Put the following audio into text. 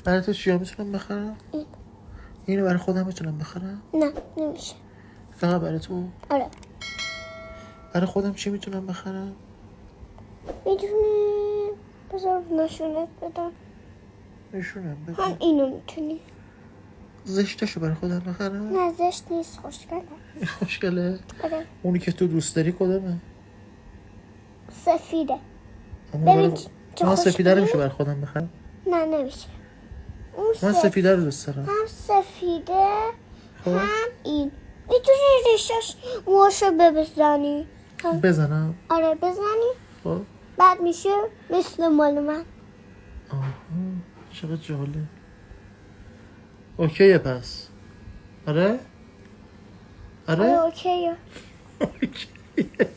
برای تو چیا میتونم بخرم؟ اینو برای خودم میتونم بخرم؟ نه نمیشه. فقط برای تو؟ آره برای خودم چی میتونم بخرم؟ میتونی بذار نشونت بدم. نشونم بده. هم اینو میتونی. زشتشو برای خودم بخرم؟ نه زشت نیست، خوشگله. خوشگله؟ آره اونی که تو دوست داری کدومه؟ سفیده. اما ببین برای... چه من سفیده رو خوشگلی. میشه برای خودم بخرم؟ نه نمیشه. اون من سفیده رو دوست دارم. هم سفیده خب هم این. میتونی ریشش موشو بزنی. بزنم؟ آره بزنی خب بعد میشه مثل مال من. آها چقدر جالب. اوکیه پس. آره؟ آره اوکیه. اوکیه